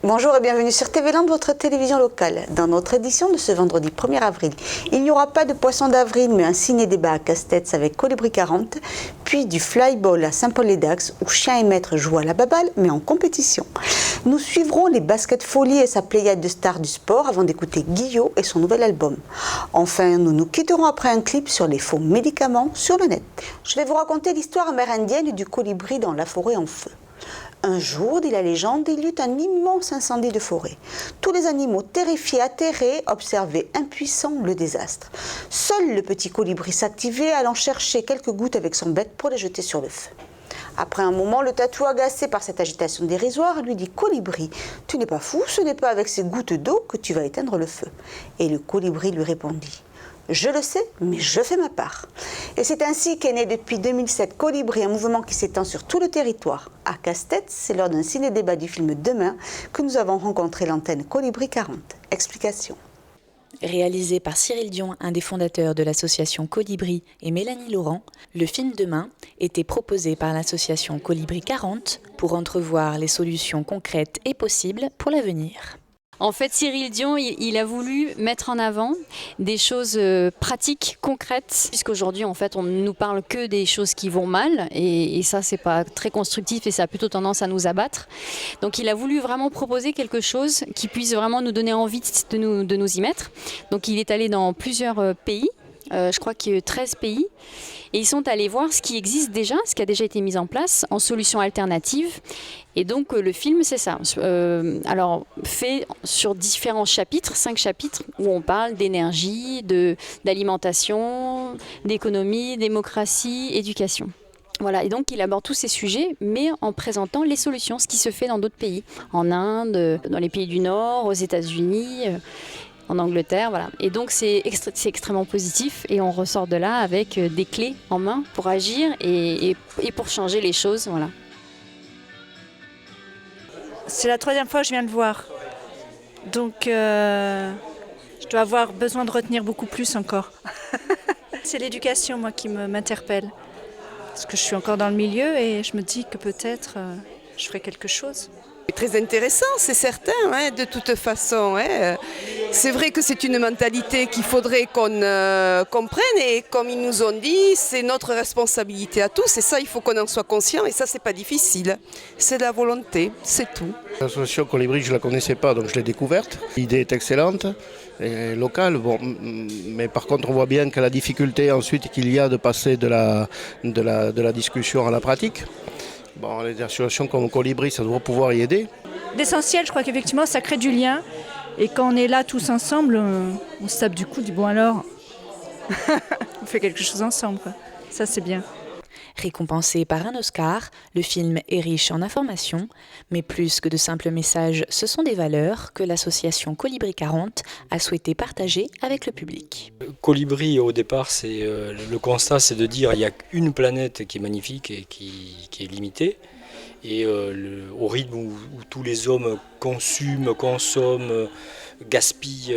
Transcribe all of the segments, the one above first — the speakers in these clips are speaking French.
Bonjour et bienvenue sur TV Land, votre télévision locale. Dans notre édition de ce vendredi 1er avril, il n'y aura pas de poisson d'avril, mais un ciné-débat à Casse-Tête avec Colibri 40, puis du flyball à Saint-Paul-les-Dax, où chien et maître jouent à la baballe, mais en compétition. Nous suivrons les Basket Folies et sa pléiade de stars du sport avant d'écouter Guillot et son nouvel album. Enfin, nous nous quitterons après un clip sur les faux médicaments sur le net. Je vais vous raconter l'histoire amérindienne du colibri dans la forêt en feu. Un jour, dit la légende, il y eut un immense incendie de forêt. Tous les animaux terrifiés, atterrés, observaient impuissants le désastre. Seul le petit colibri s'activait, allant chercher quelques gouttes avec son bec pour les jeter sur le feu. Après un moment, le tatou, agacé par cette agitation dérisoire, lui dit « Colibri, tu n'es pas fou, ce n'est pas avec ces gouttes d'eau que tu vas éteindre le feu. » Et le colibri lui répondit « Je le sais, mais je fais ma part. » Et c'est ainsi qu'est né depuis 2007 Colibri, un mouvement qui s'étend sur tout le territoire. À Casse-Tête, c'est lors d'un ciné-débat du film Demain que nous avons rencontré l'antenne Colibri 40. Explication. Réalisé par Cyril Dion, un des fondateurs de l'association Colibri, et Mélanie Laurent, le film Demain était proposé par l'association Colibri 40 pour entrevoir les solutions concrètes et possibles pour l'avenir. En fait, Cyril Dion, il a voulu mettre en avant des choses pratiques, concrètes, puisqu'aujourd'hui, en fait, on ne nous parle que des choses qui vont mal, et ça, c'est pas très constructif, et ça a plutôt tendance à nous abattre. Donc, il a voulu vraiment proposer quelque chose qui puisse vraiment nous donner envie de nous y mettre. Donc, il est allé dans plusieurs pays. Je crois qu'il y a 13 pays, et ils sont allés voir ce qui existe déjà, ce qui a déjà été mis en place en solutions alternatives. Et donc le film, c'est ça. Alors fait sur différents chapitres, 5 chapitres, où on parle d'énergie, d'alimentation, d'économie, démocratie, éducation. Voilà, et donc il aborde tous ces sujets, mais en présentant les solutions, ce qui se fait dans d'autres pays, en Inde, dans les pays du Nord, aux États-Unis. En Angleterre, voilà. Et donc c'est extrêmement positif et on ressort de là avec des clés en main pour agir et pour changer les choses, voilà. C'est la 3e fois que je viens le voir, donc je dois avoir besoin de retenir beaucoup plus encore. C'est l'éducation, moi, qui m'interpelle, parce que je suis encore dans le milieu et je me dis que peut-être je ferai quelque chose. Très intéressant, c'est certain, hein, de toute façon. Hein. C'est vrai que c'est une mentalité qu'il faudrait qu'on comprenne et comme ils nous ont dit, c'est notre responsabilité à tous et ça, il faut qu'on en soit conscient et ça, c'est pas difficile. C'est de la volonté, c'est tout. L'association Colibri, je ne la connaissais pas, donc je l'ai découverte. L'idée est excellente, et locale, bon, mais par contre, on voit bien que la difficulté ensuite qu'il y a de passer de la discussion à la pratique. Bon, les associations comme Colibri, ça doit pouvoir y aider. L'essentiel, je crois qu'effectivement, ça crée du lien. Et quand on est là tous ensemble, on se tape du coup, on dit bon alors, on fait quelque chose ensemble, quoi. Ça, c'est bien. Récompensé par un Oscar, le film est riche en informations, mais plus que de simples messages, ce sont des valeurs que l'association Colibri 40 a souhaité partager avec le public. Colibri, au départ, le constat, c'est de dire qu'il n'y a qu'une planète qui est magnifique et qui est limitée. Et au rythme où tous les hommes consomment, gaspillent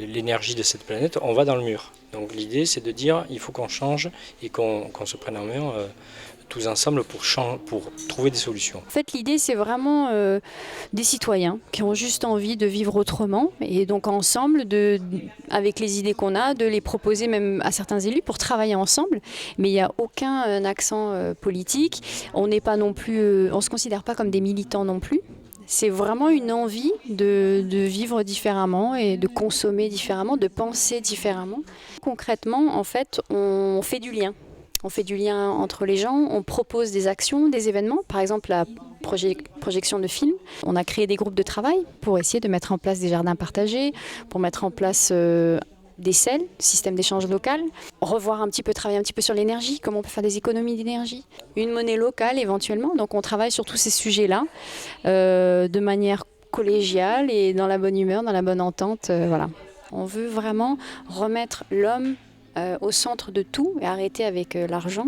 l'énergie de cette planète, on va dans le mur. Donc l'idée, c'est de dire il faut qu'on change et qu'on se prenne en main tous ensemble pour trouver des solutions. En fait, l'idée, c'est vraiment des citoyens qui ont juste envie de vivre autrement et donc ensemble, avec les idées qu'on a, de les proposer même à certains élus pour travailler ensemble. Mais il n'y a aucun accent politique. On n'est pas non plus, on se considère pas comme des militants non plus. C'est vraiment une envie de vivre différemment et de consommer différemment, de penser différemment. Concrètement, en fait, on fait du lien. On fait du lien entre les gens, on propose des actions, des événements, par exemple la projection de films. On a créé des groupes de travail pour essayer de mettre en place des jardins partagés, pour mettre en place des SEL, système d'échange local, travailler un petit peu sur l'énergie, comment on peut faire des économies d'énergie, une monnaie locale éventuellement. Donc on travaille sur tous ces sujets-là de manière collégiale et dans la bonne humeur, dans la bonne entente. Voilà. On veut vraiment remettre l'homme au centre de tout et arrêter avec l'argent.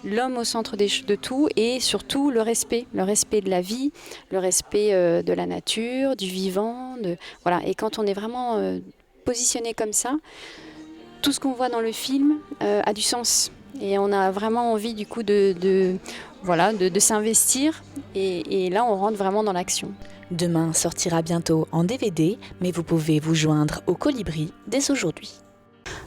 L'homme au centre de tout et surtout le respect de la vie, le respect de la nature, du vivant. Voilà. Et quand on est vraiment positionné comme ça, tout ce qu'on voit dans le film a du sens. Et on a vraiment envie du coup de s'investir et là on rentre vraiment dans l'action. Demain sortira bientôt en DVD, mais vous pouvez vous joindre au Colibri dès aujourd'hui.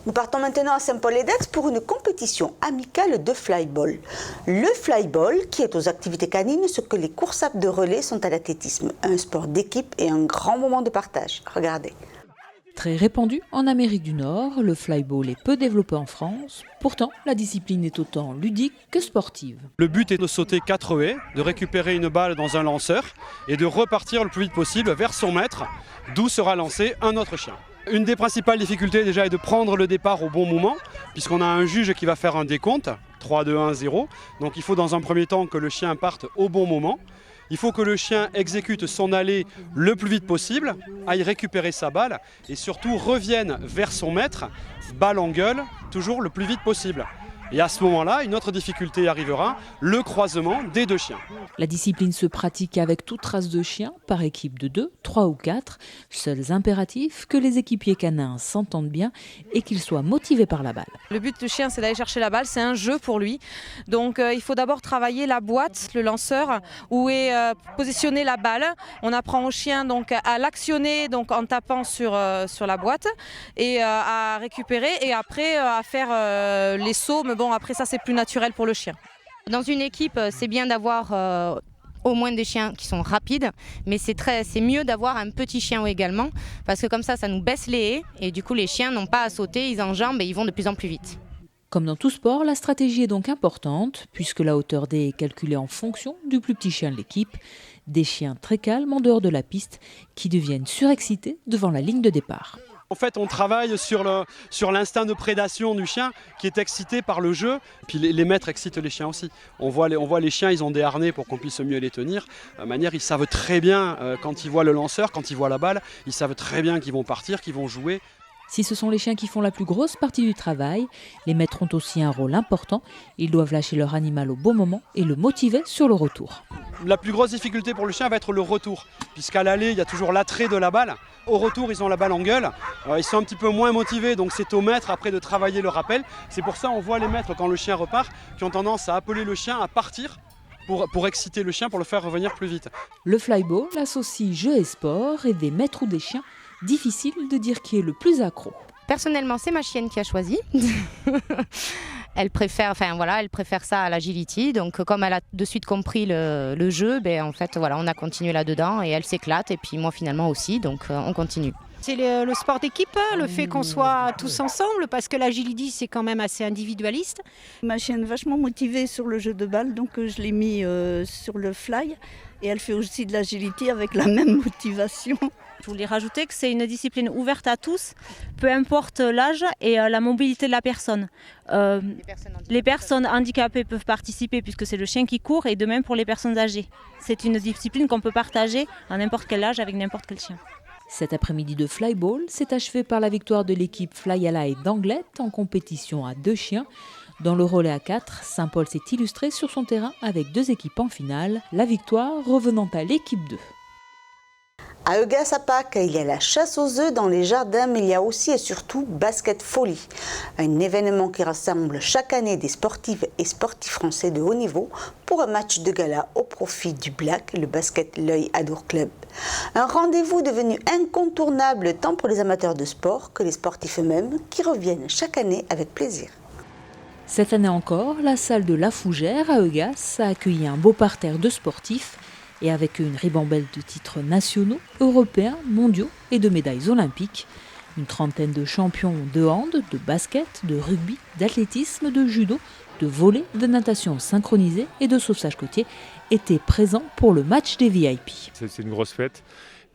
Nous partons maintenant à Saint-Paul-et-d'Aix pour une compétition amicale de flyball. Le flyball, qui est aux activités canines, ce que les courses de relais sont à l'athlétisme. Un sport d'équipe et un grand moment de partage. Regardez. Très répandu en Amérique du Nord, le flyball est peu développé en France. Pourtant, la discipline est autant ludique que sportive. Le but est de sauter 4 haies, de récupérer une balle dans un lanceur et de repartir le plus vite possible vers son maître, d'où sera lancé un autre chien. Une des principales difficultés déjà est de prendre le départ au bon moment, puisqu'on a un juge qui va faire un décompte, 3, 2, 1, 0. Donc il faut dans un premier temps que le chien parte au bon moment. Il faut que le chien exécute son allée le plus vite possible, aille récupérer sa balle et surtout revienne vers son maître, balle en gueule, toujours le plus vite possible. Et à ce moment-là, une autre difficulté arrivera, le croisement des 2 chiens. La discipline se pratique avec toute race de chiens, par équipe de 2, 3 ou 4. Seuls impératifs que les équipiers canins s'entendent bien et qu'ils soient motivés par la balle. Le but du chien, c'est d'aller chercher la balle, c'est un jeu pour lui. Donc il faut d'abord travailler la boîte, le lanceur, où est positionnée la balle. On apprend au chien donc, à l'actionner donc, en tapant sur la boîte et à récupérer et après à faire les sauts. Mais bon, après ça, c'est plus naturel pour le chien. Dans une équipe, c'est bien d'avoir au moins des chiens qui sont rapides, mais c'est mieux d'avoir un petit chien également, parce que comme ça nous baisse les haies, et du coup les chiens n'ont pas à sauter, ils enjambent et ils vont de plus en plus vite. Comme dans tout sport, la stratégie est donc importante, puisque la hauteur des haies est calculée en fonction du plus petit chien de l'équipe. Des chiens très calmes en dehors de la piste, qui deviennent surexcités devant la ligne de départ. En fait, on travaille sur l'instinct de prédation du chien qui est excité par le jeu. Puis les maîtres excitent les chiens aussi. On voit les chiens, ils ont des harnais pour qu'on puisse mieux les tenir. De manière, ils savent très bien quand ils voient le lanceur, quand ils voient la balle, ils savent très bien qu'ils vont partir, qu'ils vont jouer. Si ce sont les chiens qui font la plus grosse partie du travail, les maîtres ont aussi un rôle important. Ils doivent lâcher leur animal au bon moment et le motiver sur le retour. La plus grosse difficulté pour le chien va être le retour, puisqu'à l'aller, il y a toujours l'attrait de la balle. Au retour, ils ont la balle en gueule, ils sont un petit peu moins motivés, donc c'est au maître après de travailler le rappel. C'est pour ça qu'on voit les maîtres, quand le chien repart, qui ont tendance à appeler le chien à partir pour exciter le chien, pour le faire revenir plus vite. Le flyball associe jeu et sport et des maîtres ou des chiens. Difficile de dire qui est le plus accro. Personnellement, c'est ma chienne qui a choisi. Elle préfère ça à l'agility. Donc, comme elle a de suite compris le jeu, en fait, voilà, on a continué là-dedans et elle s'éclate. Et puis moi, finalement aussi, donc on continue. C'est le sport d'équipe, le fait qu'on soit tous ensemble, parce que l'agility, c'est quand même assez individualiste. Ma chienne est vachement motivée sur le jeu de balle, donc je l'ai mis sur le fly. Et elle fait aussi de l'agility avec la même motivation. Je voulais rajouter que c'est une discipline ouverte à tous, peu importe l'âge et la mobilité de la personne. Les personnes handicapées peuvent participer puisque c'est le chien qui court et de même pour les personnes âgées. C'est une discipline qu'on peut partager à n'importe quel âge avec n'importe quel chien. Cet après-midi de flyball s'est achevé par la victoire de l'équipe Fly Ally d'Anglet en compétition à 2 chiens. Dans le relais à 4, Saint-Paul s'est illustré sur son terrain avec 2 équipes en finale, la victoire revenant à l'équipe 2. À Eugas à Pâques, il y a la chasse aux œufs dans les jardins, mais il y a aussi et surtout Basket Folie, un événement qui rassemble chaque année des sportives et sportifs français de haut niveau pour un match de gala au profit du Black, le Basket L'Œil Adour Club. Un rendez-vous devenu incontournable tant pour les amateurs de sport que les sportifs eux-mêmes qui reviennent chaque année avec plaisir. Cette année encore, la salle de La Fougère à Eugas a accueilli un beau parterre de sportifs et avec une ribambelle de titres nationaux, européens, mondiaux et de médailles olympiques. Une trentaine de champions de hand, de basket, de rugby, d'athlétisme, de judo, de volley, de natation synchronisée et de sauvetage côtier étaient présents pour le match des VIP. C'est une grosse fête.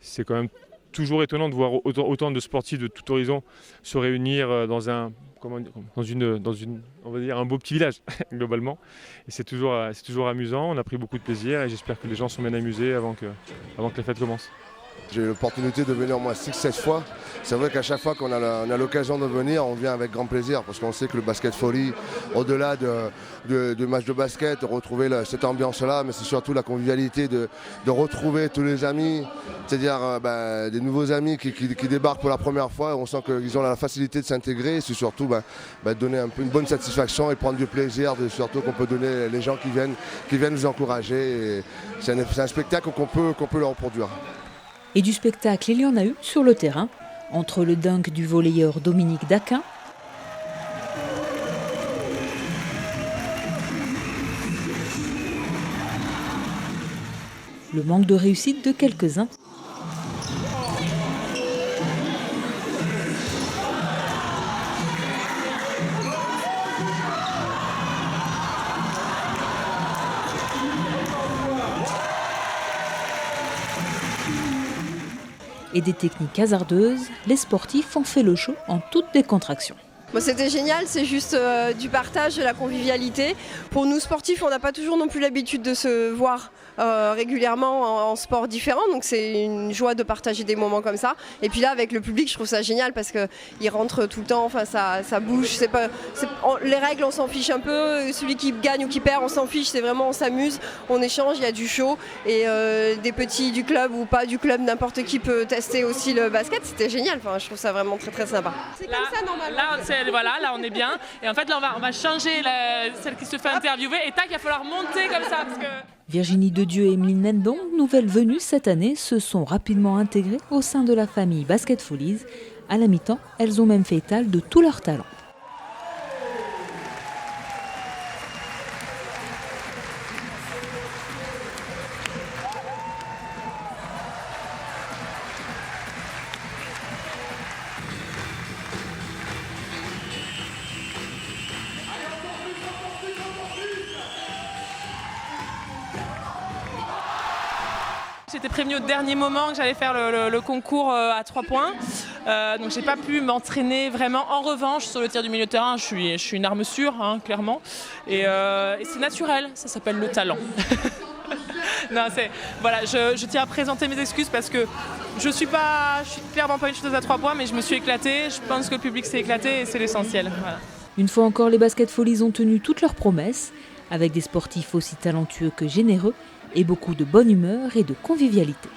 C'est quand même toujours étonnant de voir autant de sportifs de tout horizon se réunir dans un on va dire un beau petit village globalement. Et c'est toujours amusant, on a pris beaucoup de plaisir et j'espère que les gens sont bien amusés avant que la fête commence. J'ai eu l'opportunité de venir au moins 6-7 fois. C'est vrai qu'à chaque fois qu'on a l'occasion de venir, on vient avec grand plaisir parce qu'on sait que le Basket Folie, au-delà de matchs de basket, de retrouver cette ambiance-là, mais c'est surtout la convivialité de retrouver tous les amis, c'est-à-dire des nouveaux amis qui débarquent pour la première fois. On sent qu'ils ont la facilité de s'intégrer et c'est surtout donner un peu une bonne satisfaction et prendre du plaisir, surtout qu'on peut donner les gens qui viennent nous encourager. C'est un spectacle qu'on peut leur produire. Et du spectacle, il y en a eu sur le terrain, entre le dunk du volleyeur Dominique Daquin, le manque de réussite de quelques-uns, et des techniques hasardeuses, les sportifs ont fait le show en toute décontraction. Bon, c'était génial, c'est juste du partage, de la convivialité. Pour nous sportifs, on n'a pas toujours non plus l'habitude de se voir régulièrement en sport différent, donc c'est une joie de partager des moments comme ça. Et puis là, avec le public, je trouve ça génial parce qu'ils rentrent tout le temps, enfin, ça bouge. Les règles, on s'en fiche un peu, celui qui gagne ou qui perd, on s'en fiche, c'est vraiment, on s'amuse, on échange, il y a du show. Et des petits du club ou pas du club, n'importe qui peut tester aussi le basket, c'était génial, enfin, je trouve ça vraiment très très sympa. C'est comme ça normalement. Là on est bien, et en fait là on va changer celle qui se fait interviewer, et tac, il va falloir monter comme ça parce que... Virginie Dedieu et Emeline Nendon, nouvelles venues cette année, se sont rapidement intégrées au sein de la famille Basket Folies. À la mi-temps, elles ont même fait étal de tout leur talent. J'étais prévenue au dernier moment que j'allais faire le concours à 3 points, donc j'ai pas pu m'entraîner vraiment. En revanche, sur le tir du milieu de terrain, je suis une arme sûre, hein, clairement, et c'est naturel, ça s'appelle le talent. Non, voilà, je tiens à présenter mes excuses parce que je suis clairement pas une shooteuse à 3 points, mais je me suis éclatée, je pense que le public s'est éclaté et c'est l'essentiel. Voilà. Une fois encore, les Basket Folies ont tenu toutes leurs promesses, avec des sportifs aussi talentueux que généreux, et beaucoup de bonne humeur et de convivialité.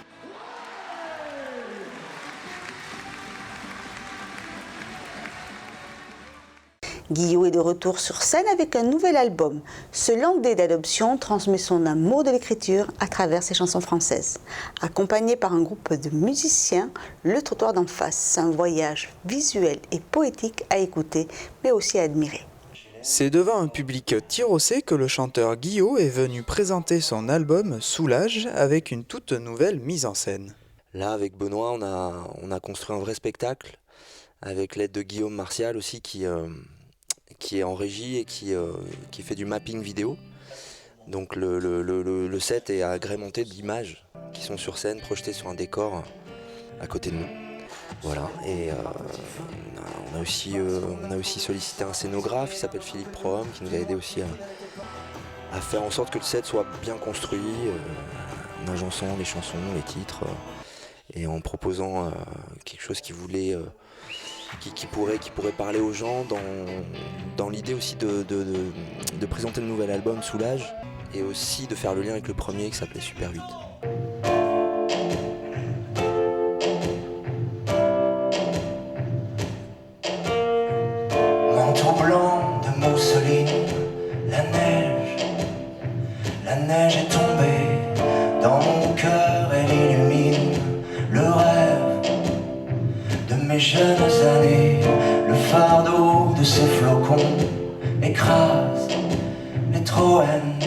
Guillot est de retour sur scène avec un nouvel album. Ce Landais d'adoption transmet son amour de l'écriture à travers ses chansons françaises. Accompagné par un groupe de musiciens, Le Trottoir d'en face, c'est un voyage visuel et poétique à écouter, mais aussi à admirer. C'est devant un public tyrossé que le chanteur Guillot est venu présenter son album Soulage avec une toute nouvelle mise en scène. Là, avec Benoît, on a construit un vrai spectacle avec l'aide de Guillaume Martial aussi qui est en régie et qui fait du mapping vidéo. Donc le set est agrémenté d'images qui sont sur scène, projetées sur un décor à côté de nous. Voilà, et on a aussi sollicité un scénographe qui s'appelle Philippe Prohomme, qui nous a aidé aussi à faire en sorte que le set soit bien construit, en agençant les chansons, les titres, et en proposant quelque chose qui pourrait parler aux gens, dans l'idée aussi de présenter le nouvel album Soulage, et aussi de faire le lien avec le premier qui s'appelait Super 8. Manteau blanc de mousseline, la neige est tombée dans mon cœur, elle illumine le rêve de mes jeunes années. Le fardeau de ces flocons écrase les Troènes.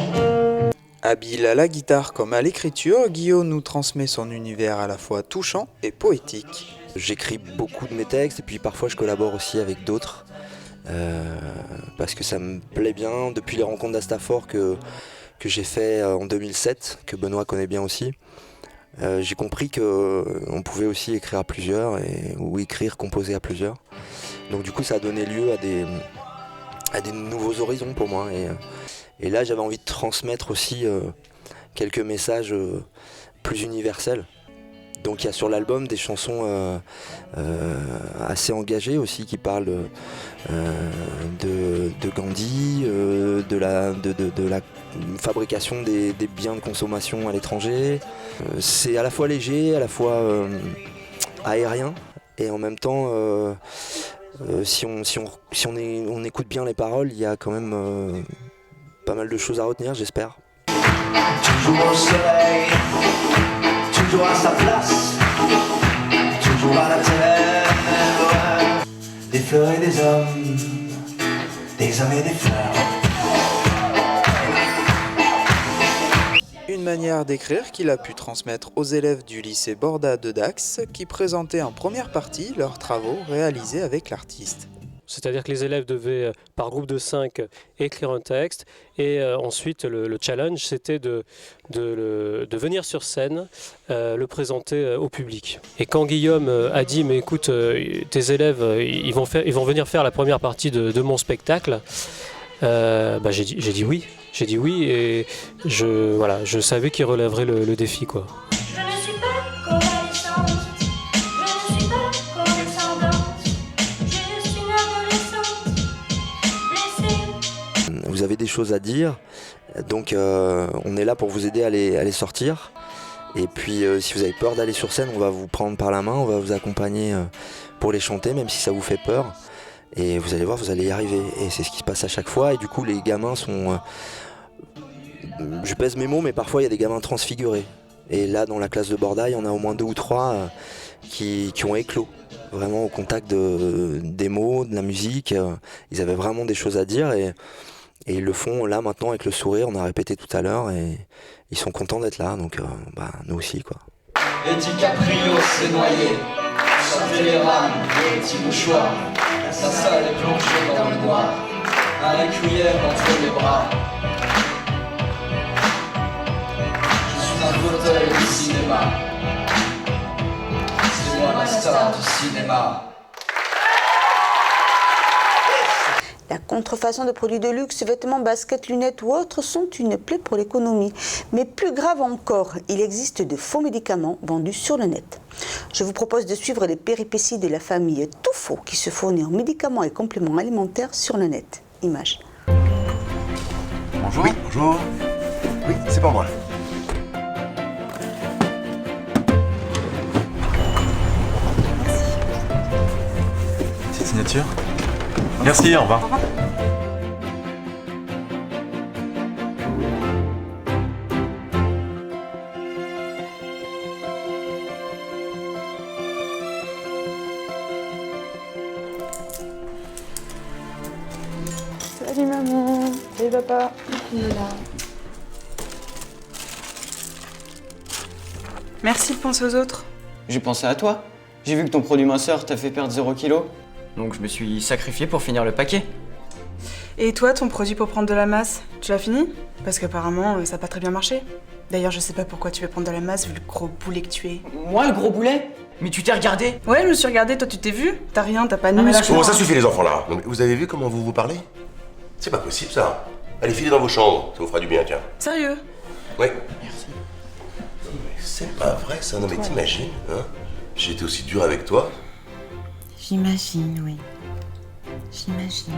Habile à la guitare comme à l'écriture, Guillaume nous transmet son univers à la fois touchant et poétique. J'écris beaucoup de mes textes et puis parfois je collabore aussi avec d'autres parce que ça me plaît bien. Depuis les rencontres d'Astafor que j'ai fait en 2007, que Benoît connaît bien aussi, j'ai compris qu'on pouvait aussi écrire à plusieurs ou composer à plusieurs. Donc du coup ça a donné lieu à des nouveaux horizons pour moi. Et là j'avais envie de transmettre aussi quelques messages plus universels. Donc il y a sur l'album des chansons assez engagées aussi qui parlent de Gandhi, de la fabrication des biens de consommation à l'étranger. C'est à la fois léger, à la fois aérien, et en même temps, si on écoute bien les paroles, il y a quand même pas mal de choses à retenir, j'espère. Toujours au soleil, toujours à sa place, toujours à la terre. Des fleurs et des hommes et des fleurs. Une manière d'écrire qu'il a pu transmettre aux élèves du lycée Borda de Dax qui présentaient en première partie leurs travaux réalisés avec l'artiste. C'est-à-dire que les élèves devaient, par groupe de 5, écrire un texte et ensuite le challenge c'était de venir sur scène, le présenter au public. Et quand Guillaume a dit mais écoute, tes élèves ils vont venir faire la première partie de mon spectacle, j'ai dit oui. J'ai dit oui et je savais qu'il relèverait le défi, quoi. Je ne suis pas convalescente, je ne suis pas condescendante, je suis une adolescente blessée. Vous avez des choses à dire, donc on est là pour vous aider à les sortir. Et puis si vous avez peur d'aller sur scène, on va vous prendre par la main, on va vous accompagner pour les chanter, même si ça vous fait peur. Et vous allez voir, vous allez y arriver. Et c'est ce qui se passe à chaque fois. Et du coup, les gamins sont... je pèse mes mots, mais parfois, il y a des gamins transfigurés. Et là, dans la classe de Borda, il y en a au moins 2 ou 3 qui ont éclos. Vraiment au contact des mots, de la musique. Ils avaient vraiment des choses à dire. Et ils le font là, maintenant, avec le sourire. On a répété tout à l'heure. Et ils sont contents d'être là. Donc, nous aussi, quoi. Et DiCaprio s'est noyé. Sortez les rames, les petits mouchoirs. Sa salle est plongée dans le noir. Un requiem entre les bras. Je suis un fauteuil du cinéma. C'est moi la star du cinéma. La contrefaçon de produits de luxe, vêtements, baskets, lunettes ou autres sont une plaie pour l'économie. Mais plus grave encore, il existe de faux médicaments vendus sur le net. Je vous propose de suivre les péripéties de la famille Tout Faux qui se fournit en médicaments et compléments alimentaires sur le net. Image. Bonjour. Oui, bonjour. Oui, c'est pour moi. Petite signature. Merci, au revoir. Au revoir. Salut maman. Salut papa. Merci de penser aux autres. J'ai pensé à toi. J'ai vu que ton produit minceur t'a fait perdre 0 kg. Donc je me suis sacrifié pour finir le paquet. Et toi, ton produit pour prendre de la masse, tu l'as fini? Parce qu'apparemment, ça n'a pas très bien marché. D'ailleurs, je sais pas pourquoi tu veux prendre de la masse vu le gros boulet que tu es. Moi, le gros boulet? Mais tu t'es regardé? Ouais, je me suis regardé, toi tu t'es vu? T'as rien, t'as pas de Bon, ça suffit les enfants là. Vous avez vu comment vous parlez? C'est pas possible ça. Allez, filez dans vos chambres, ça vous fera du bien, tiens. Sérieux? Oui. Merci. Non mais c'est pas vrai ça, non mais t'imagines, hein? J'ai été aussi dur avec toi. J'imagine, oui. J'imagine.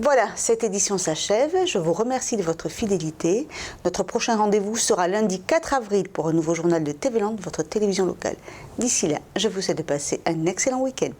Voilà, cette édition s'achève. Je vous remercie de votre fidélité. Notre prochain rendez-vous sera lundi 4 avril pour un nouveau journal de TV Land, votre télévision locale. D'ici là, je vous souhaite de passer un excellent week-end.